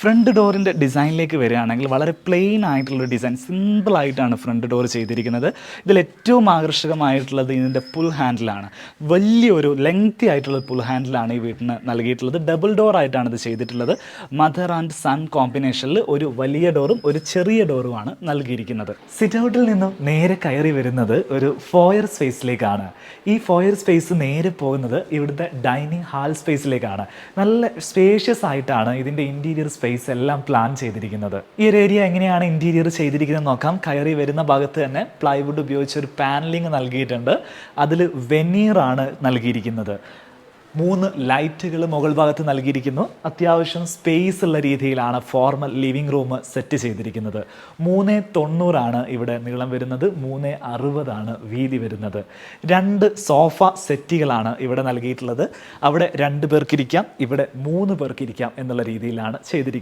Front ഡോറിൻ്റെ ഡിസൈനിലേക്ക് വരികയാണെങ്കിൽ വളരെ പ്ലെയിൻ ആയിട്ടുള്ള ഡിസൈൻ, സിമ്പിളായിട്ടാണ് ഫ്രണ്ട് ഡോർ ചെയ്തിരിക്കുന്നത്. ഇതിൽ ഏറ്റവും ആകർഷകമായിട്ടുള്ളത് ഇതിൻ്റെ പുൾ ഹാൻഡിലാണ്. വലിയൊരു ലെങ്തി ആയിട്ടുള്ള പുൾ ഹാൻഡിലാണ് ഈ വീട്ടിന് നൽകിയിട്ടുള്ളത്. ഡബിൾ ഡോർ ആയിട്ടാണ് ഇത് ചെയ്തിട്ടുള്ളത്. മദർ ആൻഡ് സൺ കോമ്പിനേഷനിൽ ഒരു വലിയ ഡോറും ഒരു ചെറിയ ഡോറുമാണ് നൽകിയിരിക്കുന്നത്. സിറ്റ് ഔട്ടിൽ നിന്നും നേരെ കയറി വരുന്നത് ഒരു ഫോയർ സ്പേസിലേക്കാണ്. ഈ ഫോയർ സ്പേസ് നേരെ പോകുന്നത് ഇവിടുത്തെ ഡൈനിങ് ഹാൾ സ്പേസിലേക്കാണ്. നല്ല സ്പേഷ്യസ് ആയിട്ടാണ് ഇതിൻ്റെ ഇൻറ്റീരിയർ സ്പേസ് എല്ലാം പ്ലാൻ ചെയ്തിരിക്കുന്നത്. ഈ ഒരു ഏരിയ എങ്ങനെയാണ് ഇന്റീരിയർ ചെയ്തിരിക്കുന്നത് നോക്കാം. കയറി വരുന്ന ഭാഗത്ത് തന്നെ പ്ലൈവുഡ് ഉപയോഗിച്ച് ഒരു പാനലിംഗ് നൽകിയിട്ടുണ്ട്. അതിൽ വെനീറാണ് നൽകിയിരിക്കുന്നത്. 3 ലൈറ്റുകൾ മുകൾ ഭാഗത്ത് നൽകിയിരിക്കുന്നു. അത്യാവശ്യം സ്പേസ് ഉള്ള രീതിയിലാണ് ഫോർമൽ ലിവിംഗ് റൂം സെറ്റ് ചെയ്തിരിക്കുന്നത്. 390 ഇവിടെ നീളം വരുന്നത്, 360 വീതി വരുന്നത്. 2 സോഫ സെറ്റുകളാണ് ഇവിടെ നൽകിയിട്ടുള്ളത്. അവിടെ 2 പേർക്കിരിക്കാം, ഇവിടെ 3 പേർക്കിരിക്കാം എന്നുള്ള രീതിയിലാണ് ചെയ്തിരിക്കുന്നത്.